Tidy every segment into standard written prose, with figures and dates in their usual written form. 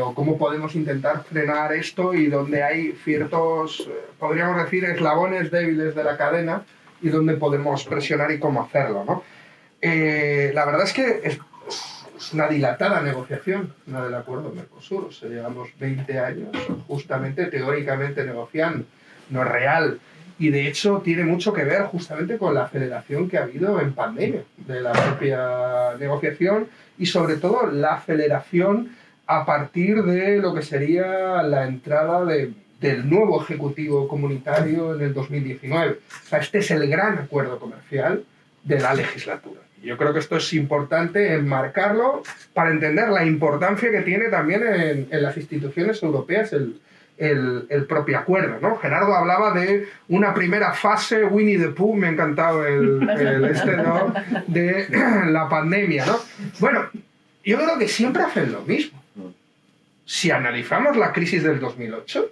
o cómo podemos intentar frenar esto y donde hay ciertos, podríamos decir, eslabones débiles de la cadena y donde podemos presionar y cómo hacerlo, ¿no? La verdad es que es una dilatada negociación, la del acuerdo Mercosur. O sea, llevamos 20 años justamente teóricamente negociando, no es real. Y de hecho tiene mucho que ver justamente con la aceleración que ha habido en pandemia de la propia negociación y sobre todo la aceleración a partir de lo que sería la entrada del nuevo Ejecutivo Comunitario en el 2019. O sea, este es el gran acuerdo comercial de la legislatura. Yo creo que esto es importante enmarcarlo para entender la importancia que tiene también en las instituciones europeas el propio acuerdo, ¿no? Gerardo hablaba de una primera fase, Winnie the Pooh, me ha encantado ¿no? de la pandemia, ¿no? Bueno, yo creo que siempre hacen lo mismo. Si analizamos la crisis del 2008,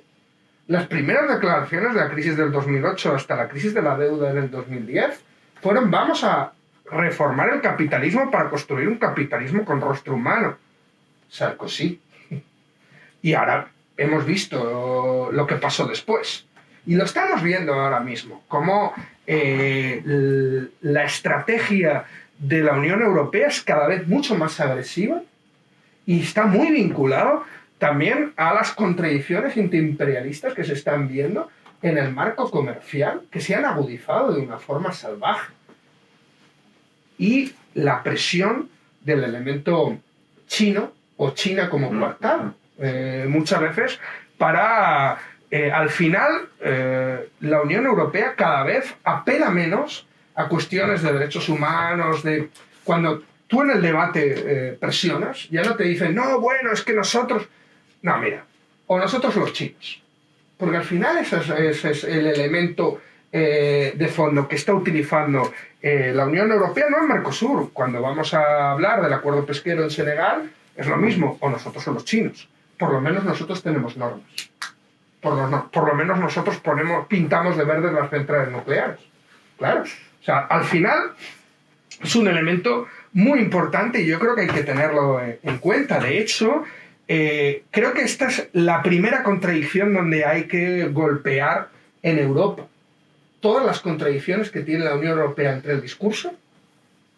las primeras declaraciones de la crisis del 2008 hasta la crisis de la deuda del 2010 fueron: vamos a reformar el capitalismo para construir un capitalismo con rostro humano. Sarkozy. Y ahora hemos visto lo que pasó después. Y lo estamos viendo ahora mismo, cómo la estrategia de la Unión Europea es cada vez mucho más agresiva y está muy vinculado también a las contradicciones antiimperialistas que se están viendo en el marco comercial, que se han agudizado de una forma salvaje. Y la presión del elemento chino o China como coartada. Muchas veces para, al final, la Unión Europea cada vez apela menos a cuestiones de derechos humanos, cuando tú en el debate presionas, ya no te dicen, no, bueno, es que nosotros... No, mira, o nosotros los chinos. Porque al final ese es el elemento de fondo que está utilizando la Unión Europea, no el Mercosur. Cuando vamos a hablar del acuerdo pesquero en Senegal, es lo mismo, o nosotros o los chinos. Por lo menos nosotros tenemos normas. Por lo menos nosotros pintamos de verde las centrales nucleares. Claro. O sea, al final es un elemento muy importante y yo creo que hay que tenerlo en cuenta. De hecho, creo que esta es la primera contradicción donde hay que golpear en Europa. Todas las contradicciones que tiene la Unión Europea entre el discurso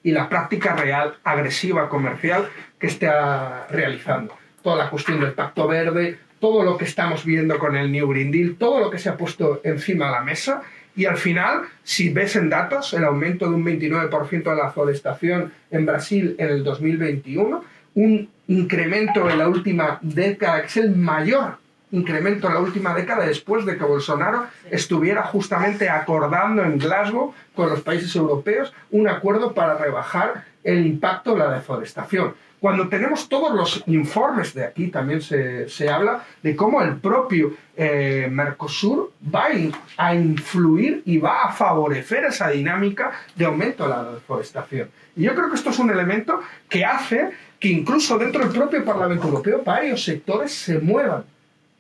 y la práctica real, agresiva, comercial que está realizando. Toda la cuestión del Pacto Verde, todo lo que estamos viendo con el New Green Deal, todo lo que se ha puesto encima de la mesa. Y al final, si ves en datos, el aumento de un 29% de la forestación en Brasil en el 2021, un incremento en la última década, que es el mayor incremento en la última década después de que Bolsonaro estuviera justamente acordando en Glasgow con los países europeos un acuerdo para rebajar el impacto de la deforestación. Cuando tenemos todos los informes de aquí, también se habla de cómo el propio Mercosur va a influir y va a favorecer esa dinámica de aumento de la deforestación. Y yo creo que esto es un elemento que hace que incluso dentro del propio Parlamento Europeo varios sectores se muevan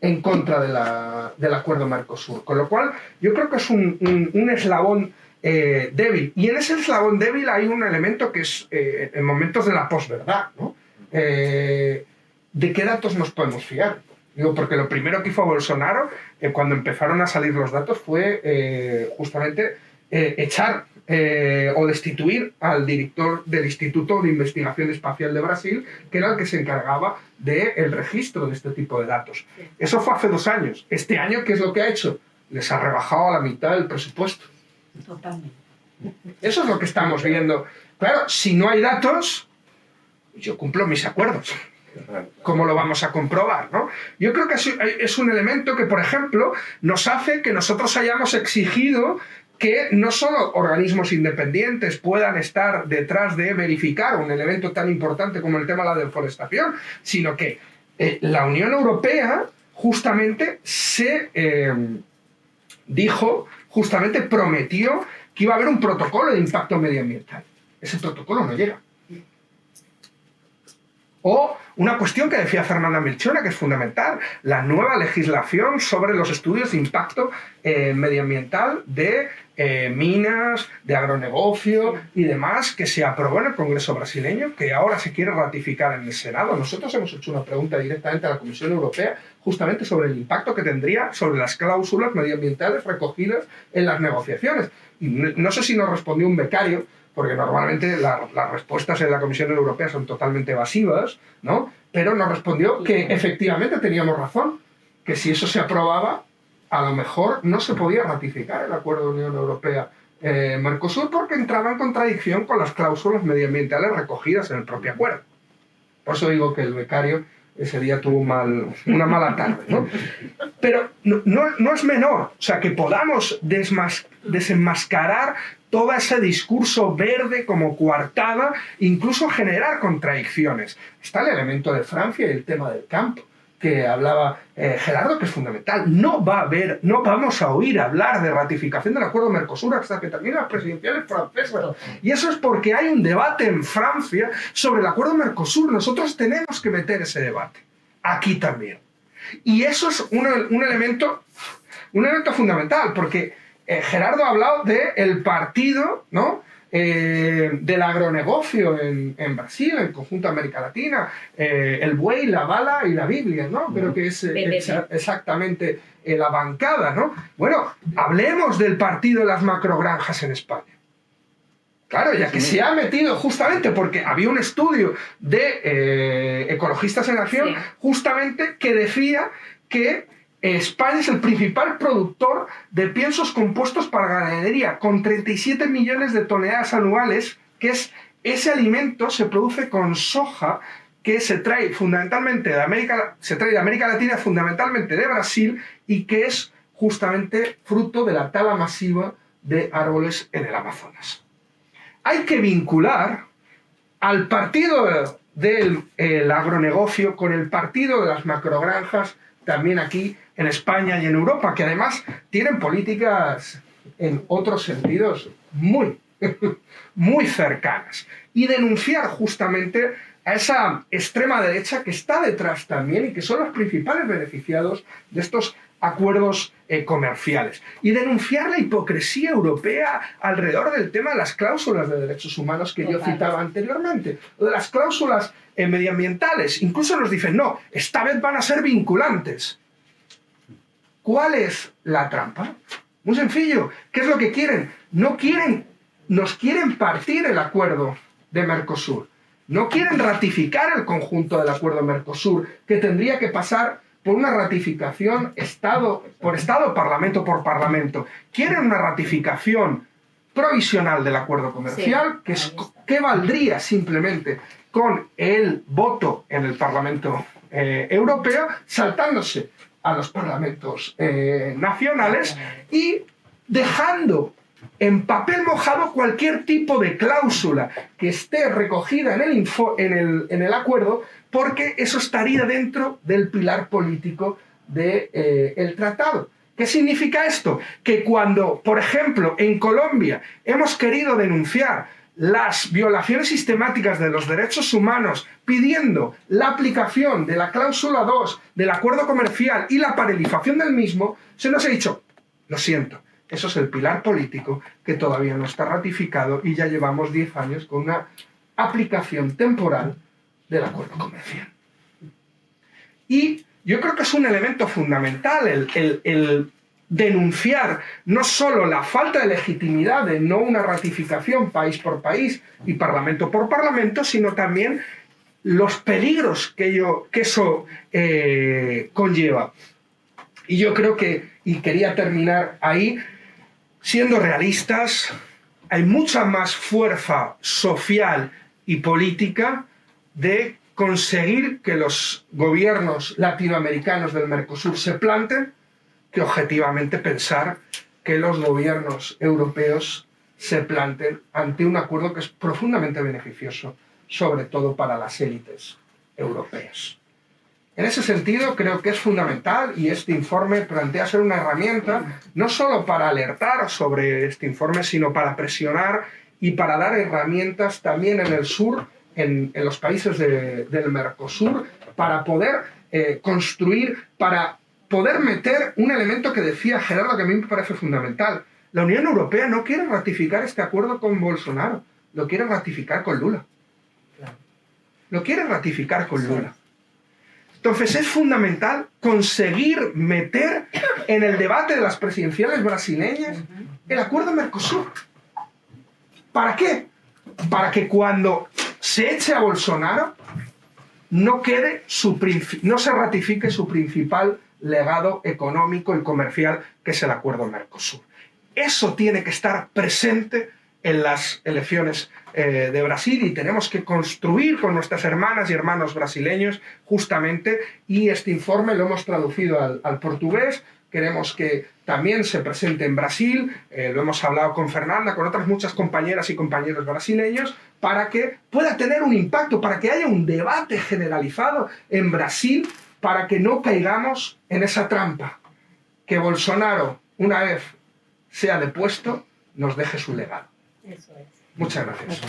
en contra del acuerdo Mercosur. Con lo cual, yo creo que es un eslabón débil. Y en ese eslabón débil hay un elemento que es en momentos de la posverdad, ¿no? ¿De qué datos nos podemos fiar? Digo, porque lo primero que hizo Bolsonaro, cuando empezaron a salir los datos, fue justamente echar o destituir al director del Instituto de Investigación Espacial de Brasil, que era el que se encargaba del registro de este tipo de datos. Eso fue hace 2 años. Este año, ¿qué es lo que ha hecho? Les ha rebajado a la mitad el presupuesto. Totalmente. Eso es lo que estamos viendo. Claro, si no hay datos, yo cumplo mis acuerdos. ¿Cómo lo vamos a comprobar, no? Yo creo que es un elemento que, por ejemplo, nos hace que nosotros hayamos exigido que no solo organismos independientes puedan estar detrás de verificar un elemento tan importante como el tema de la deforestación, sino que la Unión Europea justamente prometió que iba a haber un protocolo de impacto medioambiental. Ese protocolo no llega. O una cuestión que decía Fernanda Melchona, que es fundamental, la nueva legislación sobre los estudios de impacto medioambiental de minas, de agronegocio y demás, que se aprobó en el Congreso brasileño, que ahora se quiere ratificar en el Senado. Nosotros hemos hecho una pregunta directamente a la Comisión Europea justamente sobre el impacto que tendría sobre las cláusulas medioambientales recogidas en las negociaciones. Y no sé si nos respondió un becario, porque normalmente las respuestas en la Comisión Europea son totalmente evasivas, ¿no? Pero nos respondió que efectivamente teníamos razón, que si eso se aprobaba, a lo mejor no se podía ratificar el acuerdo de Unión Europea-Mercosur porque entraba en contradicción con las cláusulas medioambientales recogidas en el propio acuerdo. Por eso digo que el becario ese día tuvo una mala tarde, ¿no? Pero no es menor, o sea, que podamos desenmascarar todo ese discurso verde como coartada, incluso generar contradicciones. Está el elemento de Francia y el tema del campo, que hablaba Gerardo, que es fundamental. No vamos a oír hablar de ratificación del acuerdo Mercosur hasta que terminen las presidenciales francesas. Y eso es porque hay un debate en Francia sobre el acuerdo Mercosur. Nosotros tenemos que meter ese debate aquí también. Y eso es un elemento fundamental, porque Gerardo ha hablado del partido, ¿no? Del agronegocio en Brasil, en conjunto América Latina, el buey, la bala y la Biblia, ¿no? Creo que es exactamente la bancada, ¿no? Bueno, hablemos del partido de las macrogranjas en España. Claro, ya que se ha metido justamente porque había un estudio de Ecologistas en Acción justamente que decía que España es el principal productor de piensos compuestos para ganadería, con 37 millones de toneladas anuales, que es ese alimento se produce con soja que se trae fundamentalmente de América Latina, fundamentalmente de Brasil, y que es justamente fruto de la tala masiva de árboles en el Amazonas. Hay que vincular al partido del agronegocio con el partido de las macrogranjas, también aquí en España y en Europa, que además tienen políticas en otros sentidos muy cercanas. Y denunciar justamente a esa extrema derecha que está detrás también y que son los principales beneficiados de estos acuerdos comerciales. Y denunciar la hipocresía europea alrededor del tema de las cláusulas de derechos humanos que yo citaba anteriormente, o de las cláusulas medioambientales. Incluso nos dicen, no, esta vez van a ser vinculantes. ¿Cuál es la trampa? Muy sencillo. ¿Qué es lo que quieren? Nos quieren partir el acuerdo de Mercosur. No quieren ratificar el conjunto del acuerdo de Mercosur, que tendría que pasar por una ratificación Estado por Estado, Parlamento por Parlamento. Quieren una ratificación provisional del acuerdo comercial, que valdría simplemente con el voto en el Parlamento Europeo, saltándose a los parlamentos nacionales y dejando en papel mojado cualquier tipo de cláusula que esté recogida en el acuerdo, porque eso estaría dentro del pilar político del tratado. ¿Qué significa esto? Que cuando, por ejemplo, en Colombia hemos querido denunciar las violaciones sistemáticas de los derechos humanos pidiendo la aplicación de la cláusula 2 del acuerdo comercial y la paralización del mismo, se nos ha dicho, lo siento, eso es el pilar político que todavía no está ratificado y ya llevamos 10 años con una aplicación temporal del acuerdo comercial. Y yo creo que es un elemento fundamental el denunciar no solo la falta de legitimidad de no una ratificación país por país y parlamento por parlamento, sino también los peligros que eso conlleva. Y yo creo que, y quería terminar ahí, siendo realistas, hay mucha más fuerza social y política de conseguir que los gobiernos latinoamericanos del Mercosur se planten que objetivamente pensar que los gobiernos europeos se planten ante un acuerdo que es profundamente beneficioso, sobre todo para las élites europeas. En ese sentido, creo que es fundamental, y este informe plantea ser una herramienta no solo para alertar sobre este informe, sino para presionar y para dar herramientas también en el sur en los países del Mercosur para poder construir, para poder meter un elemento que decía Gerardo que a mí me parece fundamental. La Unión Europea no quiere ratificar este acuerdo con Bolsonaro, lo quiere ratificar con Lula. Lo quiere ratificar con Lula. Entonces es fundamental conseguir meter en el debate de las presidenciales brasileñas el acuerdo Mercosur. ¿Para qué? Para que cuando se eche a Bolsonaro no se ratifique su principal legado económico y comercial, que es el acuerdo Mercosur. Eso tiene que estar presente en las elecciones de Brasil, y tenemos que construir con nuestras hermanas y hermanos brasileños justamente, y este informe lo hemos traducido al portugués. Queremos que también se presente en Brasil, lo hemos hablado con Fernanda, con otras muchas compañeras y compañeros brasileños, para que pueda tener un impacto, para que haya un debate generalizado en Brasil, para que no caigamos en esa trampa, que Bolsonaro, una vez sea depuesto, nos deje su legado. Eso es. Muchas gracias.